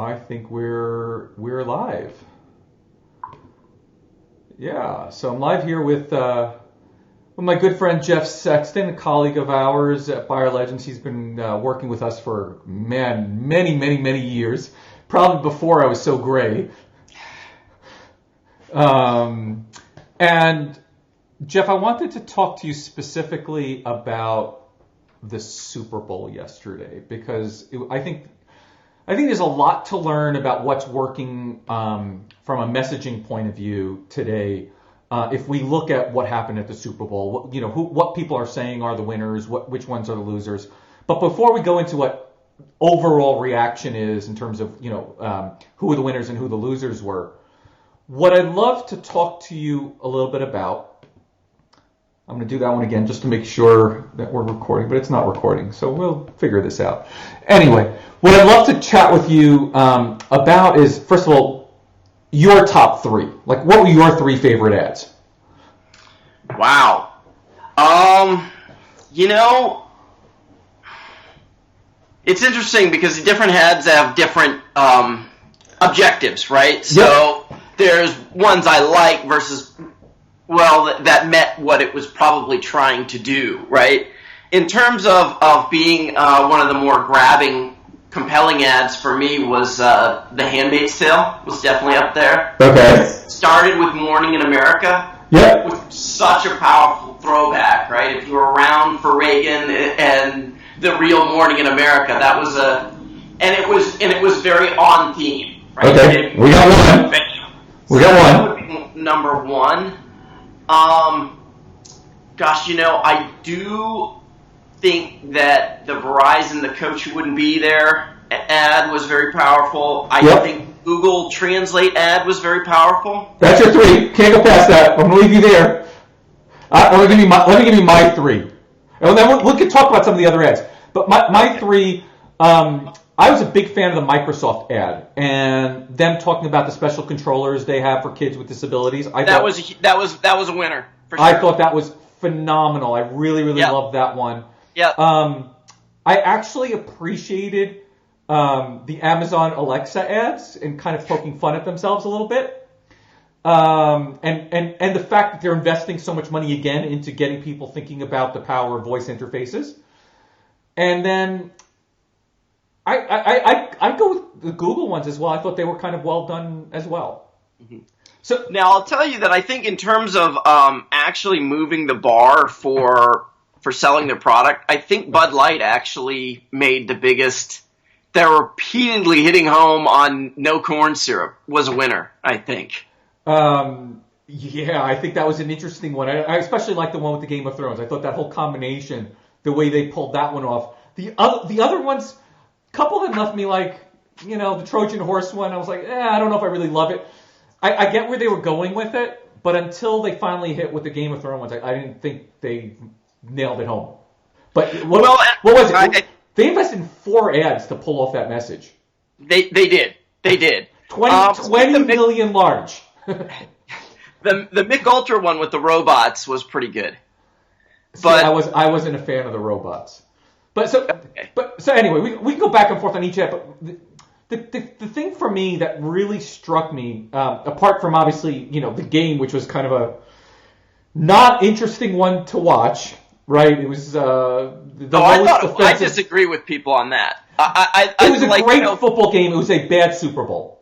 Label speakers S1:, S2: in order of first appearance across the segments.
S1: I think we're live. Yeah, so I'm live here with my good friend Jeff Sexton, a colleague of ours at Buyer Legends. He's been working with us for many years, probably before I was so gray. And Jeff, I wanted to talk to you specifically about the Super Bowl yesterday because I think there's a lot to learn about what's working from a messaging point of view today. If we look at what happened at the Super Bowl, what people are saying are the winners, which ones are the losers. But before we go into what overall reaction is in terms of who are the winners and who the losers were, what I'd love to talk to you a little bit about. I'm going to do that one again just to make sure that we're recording, but it's not recording, so we'll figure this out. Anyway, what I'd love to chat with you about is, first of all, your top three. Like, what were your three favorite ads?
S2: Wow. It's interesting because different ads have different objectives, right? So there's ones I like versus that met what it was probably trying to do, right? In terms of being one of the more grabbing, compelling ads for me was The Handmaid's Tale was definitely up there.
S1: Okay.
S2: It started with Morning in America.
S1: Yeah.
S2: With such a powerful throwback, right? If you were around for Reagan and the real Morning in America, that was and it was very on theme, right?
S1: Okay. We got one.
S2: That would be number one. I do think that the Verizon, the coach who wouldn't be there ad was very powerful. I think Google Translate ad was very powerful.
S1: That's your three. Can't go past that. I'm going to leave you there. Let me give you my three. And then we can talk about some of the other ads. But my three, I was a big fan of the Microsoft ad and them talking about the special controllers they have for kids with disabilities.
S2: That was a winner. For sure.
S1: I thought that was phenomenal. I really loved that one.
S2: Yeah.
S1: I actually appreciated the Amazon Alexa ads and kind of poking fun at themselves a little bit. And the fact that they're investing so much money again into getting people thinking about the power of voice interfaces. And then I go with the Google ones as well. I thought they were kind of well done as well.
S2: Mm-hmm. So now I'll tell you that I think in terms of actually moving the bar for selling their product, I think Bud Light actually made the biggest. They're repeatedly hitting home on no corn syrup was a winner, I think.
S1: Yeah, I think that was an interesting one. I especially like the one with the Game of Thrones. I thought that whole combination, the way they pulled that one off. The other ones, a couple of them left me like, the Trojan horse one. I was like, I don't know if I really love it. I get where they were going with it, but until they finally hit with the Game of Thrones ones, I didn't think they nailed it home. But what was it? They invested in 4 ads to pull off that message.
S2: They did.
S1: 20 million large.
S2: The Mick Ultra one with the robots was pretty good.
S1: But I wasn't a fan of the robots. But so anyway, we go back and forth on each ad. But the thing for me that really struck me, apart from obviously the game, which was kind of a not interesting one to watch, right? It was
S2: I disagree with people on that.
S1: It was a great football game. It was a bad Super Bowl.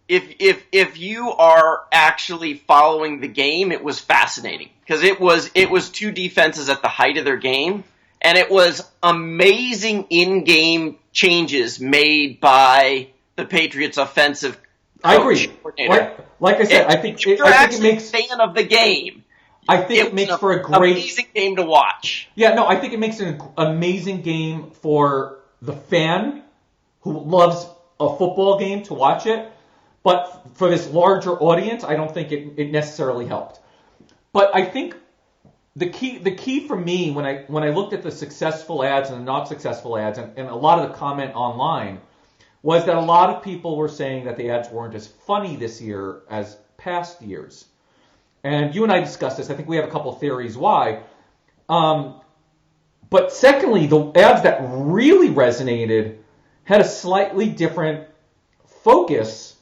S2: If you are actually following the game, it was fascinating because it was two defenses at the height of their game, and it was amazing in-game changes made by the Patriots' offensive coach.
S1: I agree. Like I said, I think it makes
S2: a fan of the game.
S1: I think it makes for a great
S2: amazing game to watch.
S1: Yeah, no, I think it makes an amazing game for the fan who loves a football game to watch it. But for this larger audience, I don't think it necessarily helped. But I think the key for me when I looked at the successful ads and the not successful ads, and a lot of the comment online, was that a lot of people were saying that the ads weren't as funny this year as past years. And you and I discussed this. I think we have a couple of theories why. But secondly, the ads that really resonated had a slightly different focus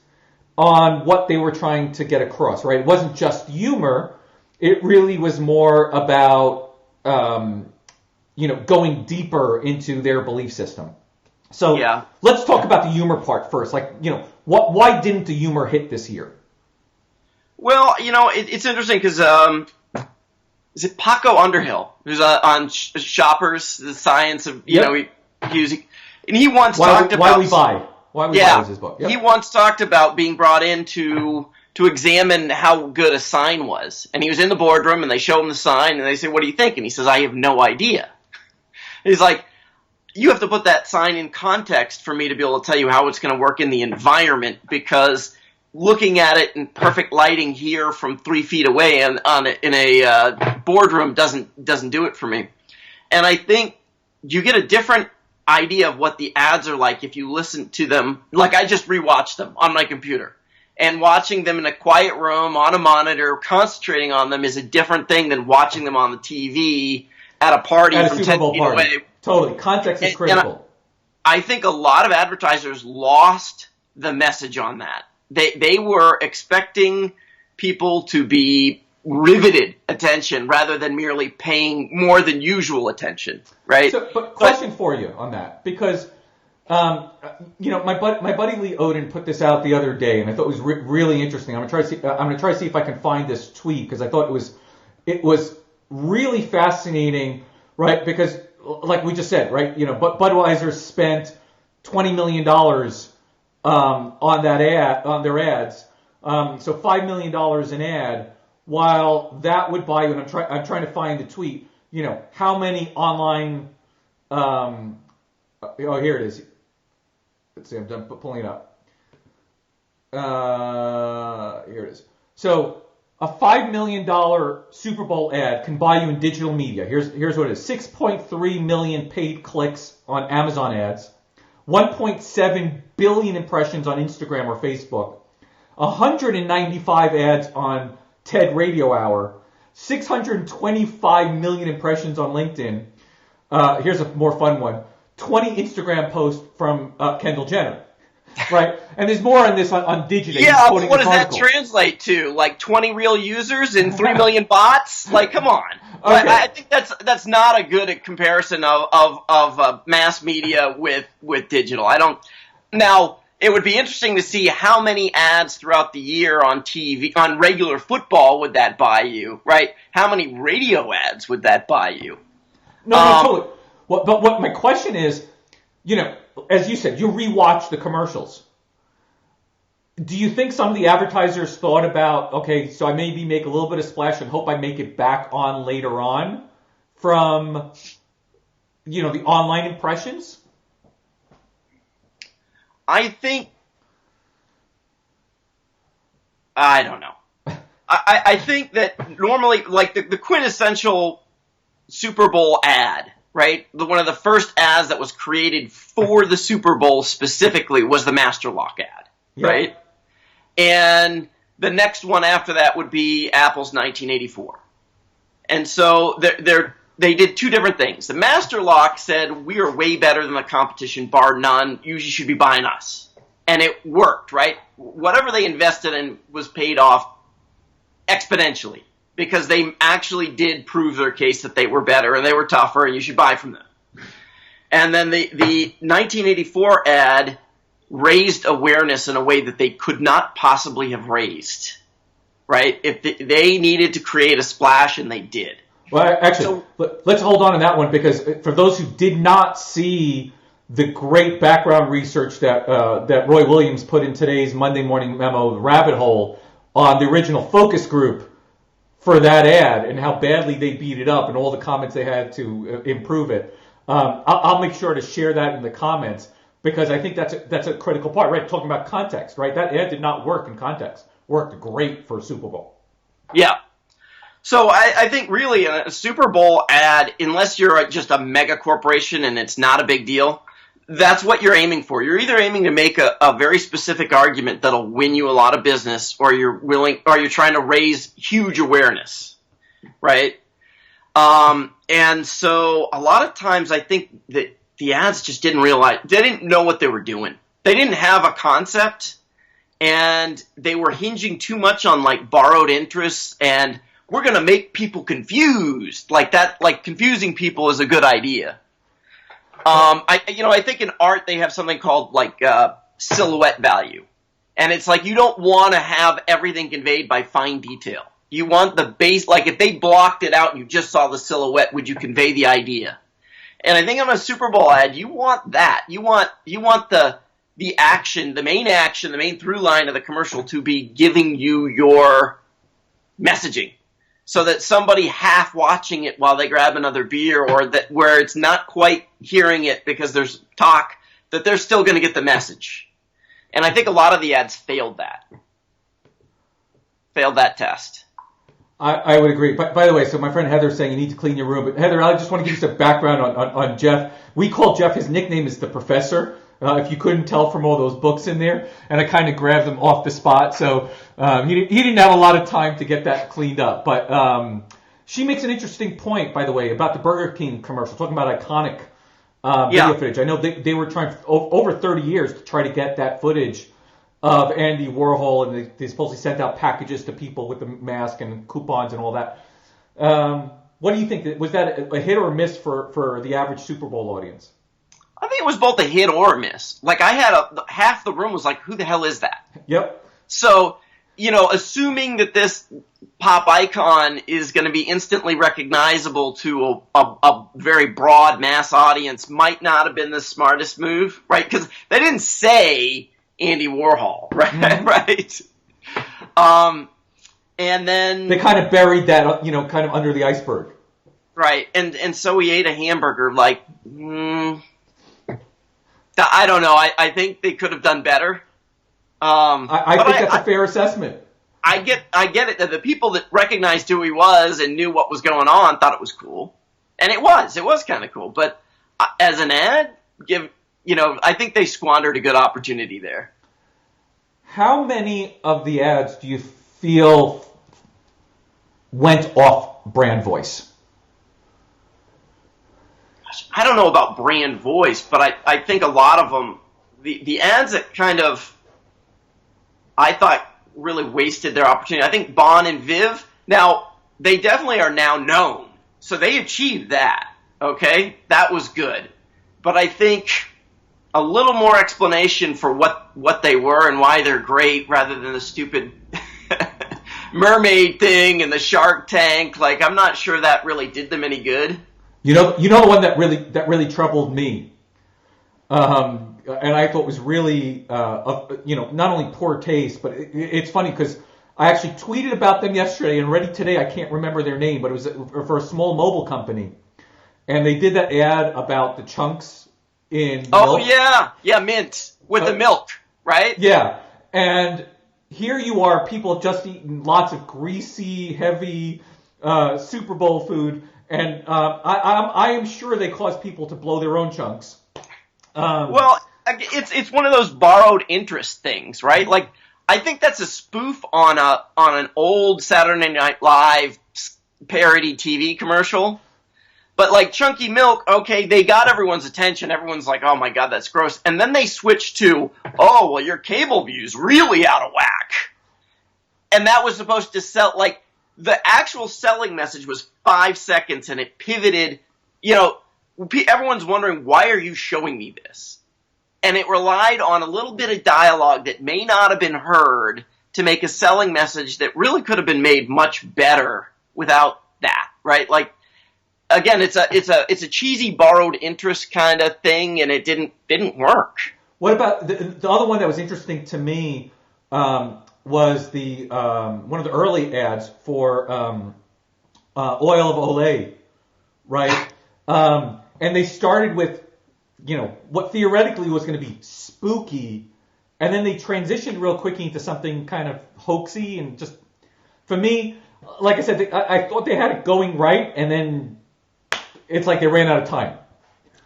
S1: on what they were trying to get across, right? It wasn't just humor. It really was more about, going deeper into their belief system. So let's talk about the humor part first. Why didn't the humor hit this year?
S2: Well, it's interesting because is it Paco Underhill, who's on Shoppers, the science of using, and he once talked about
S1: why we buy is his book. Yep.
S2: He once talked about being brought in to examine how good a sign was, and he was in the boardroom, and they show him the sign, and they say, "What do you think?" And he says, "I have no idea." He's like, "You have to put that sign in context for me to be able to tell you how it's going to work in the environment, because looking at it in perfect lighting here from 3 feet away in a boardroom doesn't do it for me." And I think you get a different idea of what the ads are like if you listen to them. Like, I just rewatched them on my computer, and watching them in a quiet room on a monitor, concentrating on them, is a different thing than watching them on the TV at a party
S1: at a
S2: from
S1: Super
S2: 10
S1: Bowl
S2: feet
S1: party.
S2: away.
S1: Totally, context is critical.
S2: And I think a lot of advertisers lost the message on that. They were expecting people to be riveted attention rather than merely paying more than usual attention, right?
S1: But question for you on that, because my buddy Lee Odin put this out the other day, and I thought it was really interesting. I'm gonna try to see if I can find this tweet, because I thought it was really fascinating, right? Because like we just said, right? But Budweiser spent $20 million on that ad, on their ads. So $5 million an ad, while that would buy you, and I'm trying to find the tweet, how many online, here it is. Let's see, I'm done pulling it up. Here it is. So a $5 million Super Bowl ad can buy you in digital media. Here's what it is. 6.3 million paid clicks on Amazon ads, 1.7 billion impressions on Instagram or Facebook, 195 ads on TED Radio Hour, 625 million impressions on LinkedIn. Here's a more fun one. 20 Instagram posts from Kendall Jenner. Right? And there's more on this on Digidate.
S2: Yeah, what does that translate to? Like 20 real users and 3 million bots? Like, come on. Okay. I think that's not a good comparison of mass media with digital. Now, it would be interesting to see how many ads throughout the year on TV, on regular football, would that buy you, right? How many radio ads would that buy you?
S1: No, totally. But what my question is, as you said, you rewatch the commercials. Do you think some of the advertisers thought about, okay, so I maybe make a little bit of splash and hope I make it back on later on from, the online impressions?
S2: I don't know. I think that normally, like the quintessential Super Bowl ad, right? One of the first ads that was created for the Super Bowl specifically was the Master Lock ad, right? And the next one after that would be Apple's 1984. And so they did two different things. The Master Lock said, we are way better than the competition, bar none. You should be buying us. And it worked, right? Whatever they invested in was paid off exponentially, because they actually did prove their case that they were better and they were tougher and you should buy from them. And then the 1984 ad raised awareness in a way that they could not possibly have raised, right? If they needed to create a splash, and they did.
S1: Well, actually, let's hold on to that one, because for those who did not see the great background research that Roy Williams put in today's Monday Morning Memo Rabbit Hole on the original focus group for that ad and how badly they beat it up and all the comments they had to improve it, I'll make sure to share that in the comments, because I think that's a critical part, right? Talking about context, right? That ad did not work in context. Worked great for Super Bowl.
S2: Yeah. So I think really a Super Bowl ad, unless you're just a mega corporation and it's not a big deal, that's what you're aiming for. You're either aiming to make a very specific argument that'll win you a lot of business, or you're trying to raise huge awareness, right? And so a lot of times I think that the ads just didn't realize, they didn't know what they were doing. they didn't have a concept, and they were hinging too much on like borrowed interests, and we're going to make people confused. Like that, like confusing people is a good idea. I think in art they have something called like silhouette value. And it's like you don't want to have everything conveyed by fine detail. You want the base, like if they blocked it out and you just saw the silhouette, would you convey the idea? And I think on a Super Bowl ad, you want that. You want the action, the main through line of the commercial to be giving you your messaging. So that somebody half watching it while they grab another beer, or that where it's not quite hearing it because there's talk, that they're still going to get the message. And I think a lot of the ads failed that test.
S1: I would agree. But by the way, so my friend Heather's saying you need to clean your room. But Heather, I just want to give you some background on Jeff. We call Jeff, his nickname is the Professor. If you couldn't tell from all those books in there, and I kind of grabbed them off the spot. So he didn't have a lot of time to get that cleaned up. But she makes an interesting point, by the way, about the Burger King commercial, talking about iconic video footage. I know they were trying over 30 years to try to get that footage of Andy Warhol, and they supposedly sent out packages to people with the mask and coupons and all that. What do you think? Was that a hit or a miss for the average Super Bowl audience?
S2: I think it was both a hit or a miss. Like I had half the room was like, who the hell is that?
S1: Yep.
S2: So, assuming that this pop icon is going to be instantly recognizable to a very broad mass audience might not have been the smartest move, right? Because they didn't say Andy Warhol, right?
S1: Mm-hmm.
S2: Right. And then
S1: they kind of buried that, kind of under the iceberg.
S2: Right. And so we ate a hamburger like, I don't know. I think they could have done better.
S1: I think that's a fair assessment.
S2: I get it. That the people that recognized who he was and knew what was going on thought it was cool. And it was kind of cool. But as an ad, I think they squandered a good opportunity there.
S1: How many of the ads do you feel went off brand voice?
S2: I don't know about brand voice, but I think a lot of them, the ads that kind of, I thought really wasted their opportunity. I think Bon and Viv, now, they definitely are now known. So they achieved that, okay? That was good. But I think a little more explanation for what they were and why they're great rather than the stupid mermaid thing and the Shark Tank. Like, I'm not sure that really did them any good.
S1: You know the one that really troubled me, and I thought was really, not only poor taste, but it's funny because I actually tweeted about them yesterday, and already today I can't remember their name, but it was for a small mobile company, and they did that ad about the chunks in milk.
S2: Yeah, mint with the milk, right?
S1: Yeah, and here you are, people have just eaten lots of greasy, heavy Super Bowl food. And I am sure they cause people to blow their own chunks.
S2: Well, it's one of those borrowed interest things, right? Like I think that's a spoof on an old Saturday Night Live parody TV commercial. But like Chunky Milk, okay, they got everyone's attention. Everyone's like, "Oh my God, that's gross." And then they switched to, "Oh, well, your cable view's really out of whack." And that was supposed to sell like. The actual selling message was 5 seconds, and it pivoted. Everyone's wondering, why are you showing me this? And it relied on a little bit of dialogue that may not have been heard to make a selling message that really could have been made much better without that, right? Like, again, it's a cheesy borrowed interest kind of thing, and it didn't work.
S1: What about the other one that was interesting to me? Was the one of the early ads for oil of Olay, right? And they started with, what theoretically was going to be spooky, and then they transitioned real quickly into something kind of hoaxy, and just, for me, like I said, I thought they had it going right, and then it's like they ran out of time.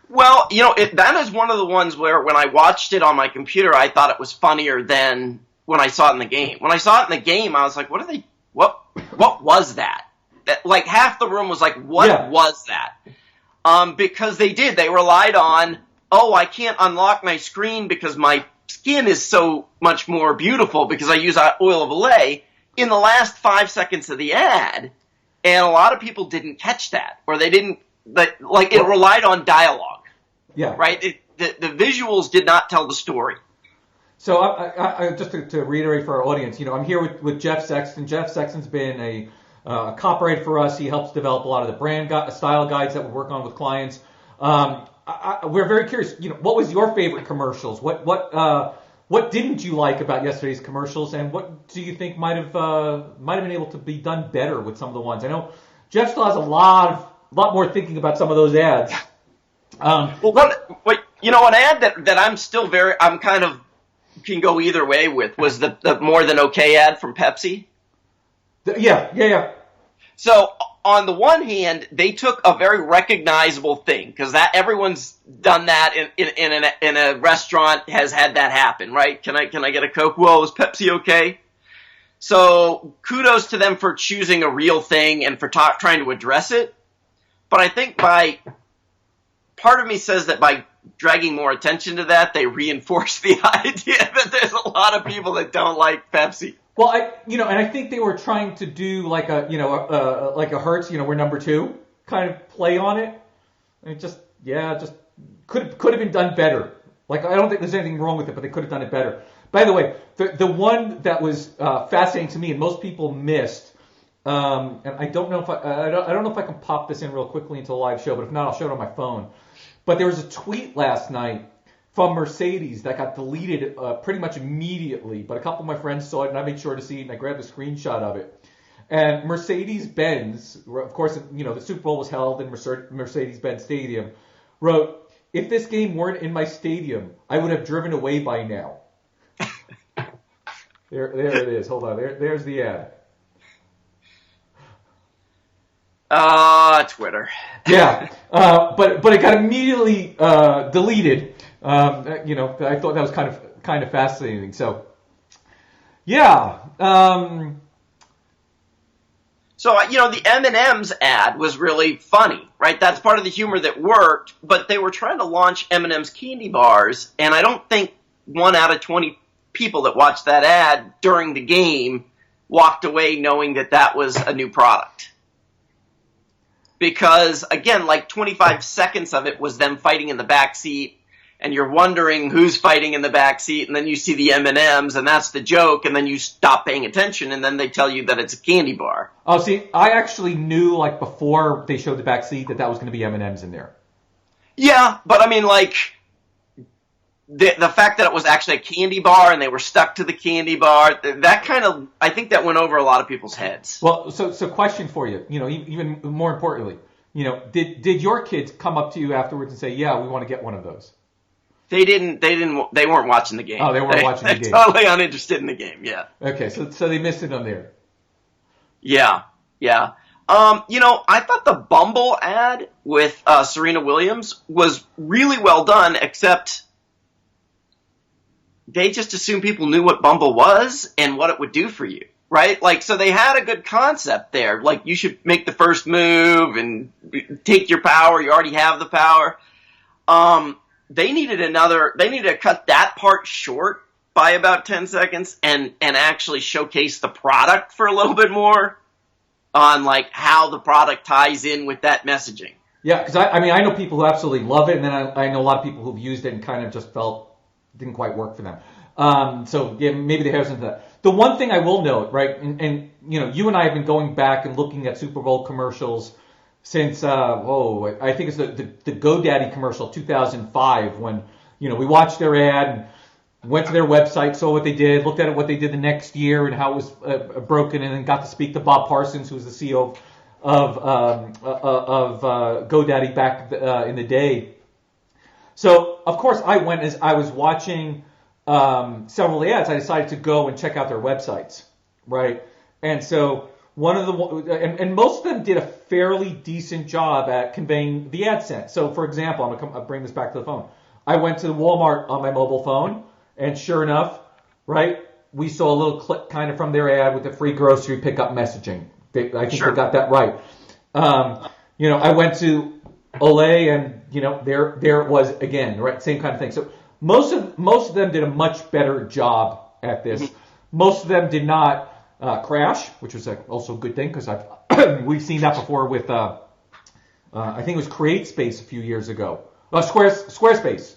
S2: Well, that is one of the ones where when I watched it on my computer, I thought it was funnier than when I saw it in the game. When I saw it in the game, I was like, what was that? Like half the room was like, what was that? Because they relied on, I can't unlock my screen because my skin is so much more beautiful because I use oil of Olay in the last 5 seconds of the ad. And a lot of people didn't catch that, or they didn't, like, it relied on dialogue.
S1: Yeah.
S2: Right? The visuals did not tell the story.
S1: So I just to reiterate for our audience, I'm here with Jeff Sexton. Jeff Sexton's been a copywriter for us. He helps develop a lot of the brand style guides that we work on with clients. We're very curious. What was your favorite commercials? What didn't you like about yesterday's commercials, and what do you think might have been able to be done better with some of the ones? I know Jeff still has a lot more thinking about some of those ads.
S2: An ad that I'm kind of can go either way with was the More Than Okay ad from Pepsi.
S1: Yeah.
S2: So on the one hand, they took a very recognizable thing, because that everyone's done that in a restaurant, has had that happen, right? Can I get a Coke? Whoa, is Pepsi okay? So kudos to them for choosing a real thing and for trying to address it. But I think part of me says that by dragging more attention to that, they reinforce the idea that there's a lot of people that don't like Pepsi.
S1: Well, and I think they were trying to do like a Hertz, we're number 2 kind of play on it. And it just could have been done better. Like, I don't think there's anything wrong with it, but they could have done it better. By the way, the one that was fascinating to me and most people missed, and I don't know if I don't know if I can pop this in real quickly into the live show, but if not, I'll show it on my phone. But there was a tweet last night from Mercedes that got deleted pretty much immediately, but a couple of my friends saw it, and I made sure to see it, and I grabbed a screenshot of it. And Mercedes-Benz, of course, the Super Bowl was held in Mercedes-Benz Stadium, wrote, "If this game weren't in my stadium, I would have driven away by now." There it is. Hold on. There's the ad.
S2: Twitter.
S1: Yeah, but it got immediately deleted. I thought that was kind of fascinating. So, yeah.
S2: So the M&M's ad was really funny, right? That's part of the humor that worked. But they were trying to launch M&M's candy bars, and I don't think 1 out of 20 people that watched that ad during the game walked away knowing that was a new product. Because, again, like 25 seconds of it was them fighting in the back seat, and you're wondering who's fighting in the back seat, and then you see the M&Ms, and that's the joke, and then you stop paying attention, and then they tell you that it's a candy bar.
S1: Oh, see, I actually knew, like, before they showed the back seat that was going to be M&Ms in there.
S2: Yeah, but I mean, like, the fact that it was actually a candy bar and they were stuck to the candy bar, that kind of, I think that went over a lot of people's heads.
S1: Well, so question for you, even more importantly, did your kids come up to you afterwards and say, "Yeah, we want to get one of those"?
S2: They weren't watching the game.
S1: Oh, they weren't watching the game.
S2: They're totally uninterested in the game, yeah.
S1: Okay, so they missed it on there.
S2: Yeah. I thought the Bumble ad with Serena Williams was really well done, except they just assumed people knew what Bumble was and what it would do for you, right? Like, so they had a good concept there. Like, you should make the first move and take your power. You already have the power. They needed to cut that part short by about 10 seconds and actually showcase the product for a little bit more on, like, how the product ties in with that messaging.
S1: Yeah, because I know people who absolutely love it, and then I know a lot of people who've used it and kind of just felt didn't quite work for them. So yeah, maybe they have something to that. The one thing I will note, right, and you and I have been going back and looking at Super Bowl commercials since I think it's the GoDaddy commercial 2005 when we watched their ad and went to their website, saw what they did, looked at what they did the next year and how it was broken, and then got to speak to Bob Parsons, who was the CEO of GoDaddy back in the day. So, of course, as I was watching several of the ads, I decided to go and check out their websites, right? And so and most of them did a fairly decent job at conveying the AdSense. So, for example, I'll bring this back to the phone. I went to Walmart on my mobile phone, and sure enough, right, we saw a little clip kind of from their ad with the free grocery pickup messaging. I think they got that right. I went to Olay, and there it was again, right? Same kind of thing. So Most of them did a much better job at this. Most of them did not crash, which was also a good thing because we've seen that before with I think it was CreateSpace a few years ago. Squarespace,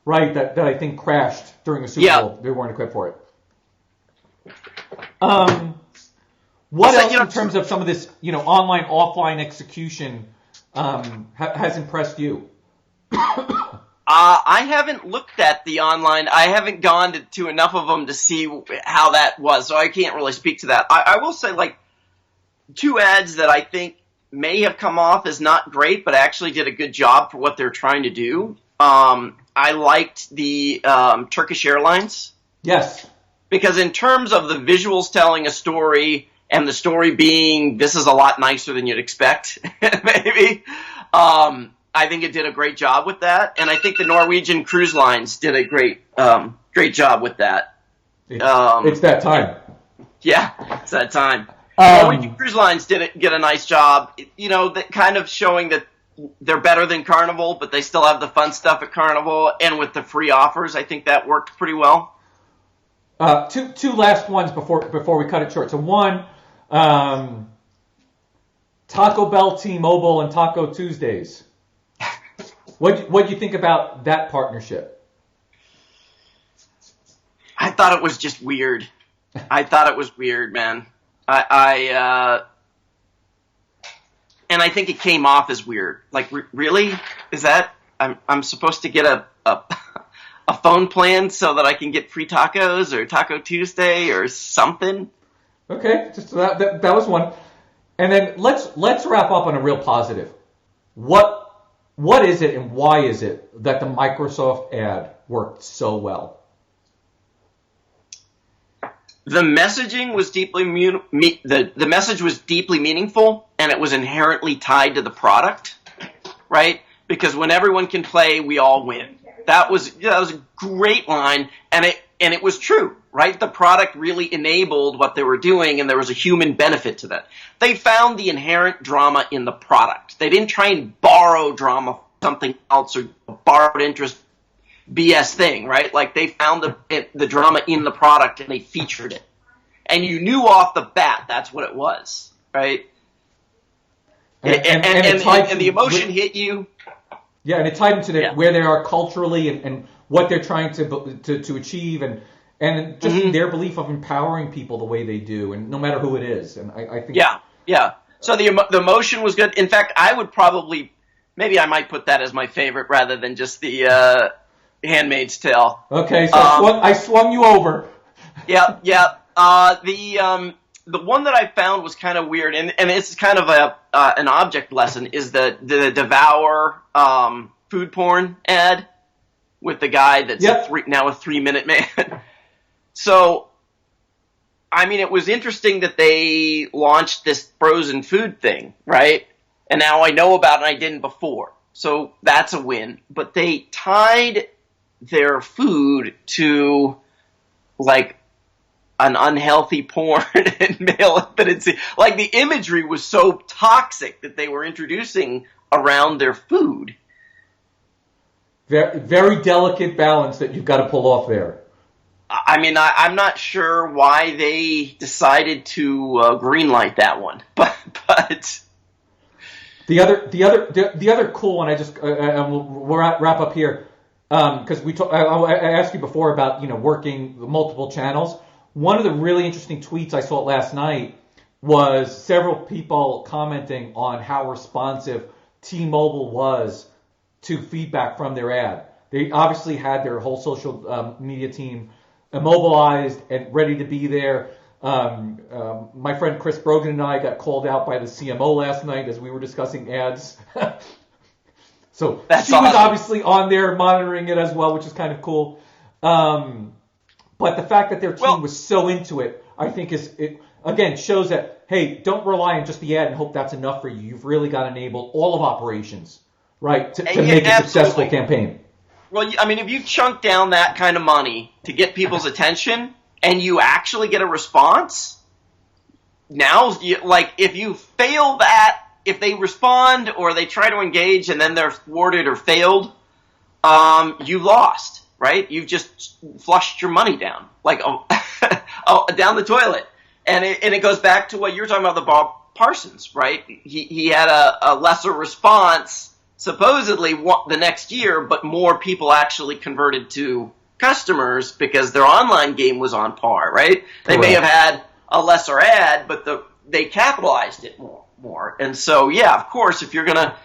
S1: right? That I think crashed during the Super Bowl. They weren't equipped for it. What else in terms of some of this, online, offline execution has impressed you?
S2: I haven't looked at the online. I haven't gone to enough of them to see how that was, so I can't really speak to that. I will say, like, 2 ads that I think may have come off as not great, but actually did a good job for what they're trying to do. I liked the Turkish Airlines.
S1: Yes.
S2: Because in terms of the visuals telling a story, and the story being, this is a lot nicer than you'd expect, maybe, I think it did a great job with that. And I think the Norwegian Cruise Lines did a great job with that.
S1: It's that time.
S2: Yeah, it's that time. Norwegian Cruise Lines did get a nice job, that kind of showing that they're better than Carnival, but they still have the fun stuff at Carnival, and with the free offers, I think that worked pretty well.
S1: Two last ones before we cut it short. So one, Taco Bell, T-Mobile, and Taco Tuesdays. What do you think about that partnership?
S2: I thought it was just weird. I thought it was weird, man. And I think it came off as weird. Like, really? Is that I'm supposed to get a phone plan so that I can get free tacos or Taco Tuesday or something?
S1: Okay, just that was one. And then let's wrap up on a real positive. What is it and why is it that the Microsoft ad worked so well?
S2: The messaging was the message was deeply meaningful, and it was inherently tied to the product, right? Because when everyone can play, we all win. That was a great line, and it was true, right? The product really enabled what they were doing, and there was a human benefit to that. They found the inherent drama in the product. They didn't try and borrow drama from something else or borrowed interest BS thing, right? Like, they found the drama in the product and they featured it. And you knew off the bat that's what it was, right? And the emotion hit you.
S1: Yeah, and it tied into where they are culturally and what they're trying to achieve and just their belief of empowering people the way they do, and no matter who it is. And I think
S2: yeah. So the emotion was good. In fact, I would maybe I might put that as my favorite rather than just the Handmaid's Tale.
S1: Okay, so I swung you over.
S2: Yeah. The one that I found was kind of weird, and it's kind of an object lesson, is the Devour food porn ad with the guy that's now a 3-minute man. So, I mean, it was interesting that they launched this frozen food thing, right? And now I know about it and I didn't before. So that's a win. But they tied their food to, like, an unhealthy porn and male impotency. Like, the imagery was so toxic that they were introducing around their food.
S1: Very, very delicate balance that you've got to pull off there.
S2: I mean, I'm not sure why they decided to greenlight that one, but
S1: the other cool one. We'll wrap up here because I asked you before about working multiple channels. One of the really interesting tweets I saw last night was several people commenting on how responsive T-Mobile was to feedback from their ad. They obviously had their whole social media team immobilized and ready to be there. My friend Chris Brogan and I got called out by the CMO last night as we were discussing ads. So she was obviously on there monitoring it as well, which is kind of cool. But the fact that their team was so into it, I think again shows that, hey, don't rely on just the ad and hope that's enough for you. You've really got to enable all of operations, right, to make a successful campaign.
S2: Well, I mean, if you chunk down that kind of money to get people's attention and you actually get a response, now, if you fail that, if they respond or they try to engage and then they're thwarted or failed, you lost, right? You've just flushed your money down, like down the toilet. And it goes back to what you were talking about, the Bob Parsons, right? He had a lesser response supposedly the next year, but more people actually converted to customers because their online game was on par, right? They may have had a lesser ad, but they capitalized it more. And so, yeah, of course, if you're gonna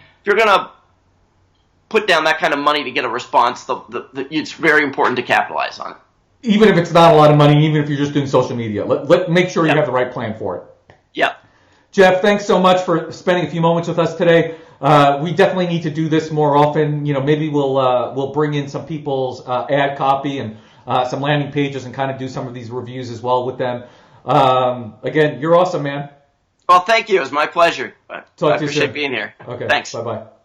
S2: put down that kind of money to get a response, it's very important to capitalize on it.
S1: Even if it's not a lot of money, even if you're just doing social media, make sure you have the right plan for it.
S2: Yep.
S1: Jeff, thanks so much for spending a few moments with us today. We definitely need to do this more often. Maybe we'll bring in some people's ad copy and some landing pages and kind of do some of these reviews as well with them. Again, you're awesome, man.
S2: Well, thank you. It was my pleasure. I
S1: Talk to you soon.
S2: appreciate being here.
S1: Okay.
S2: Thanks.
S1: Bye-bye.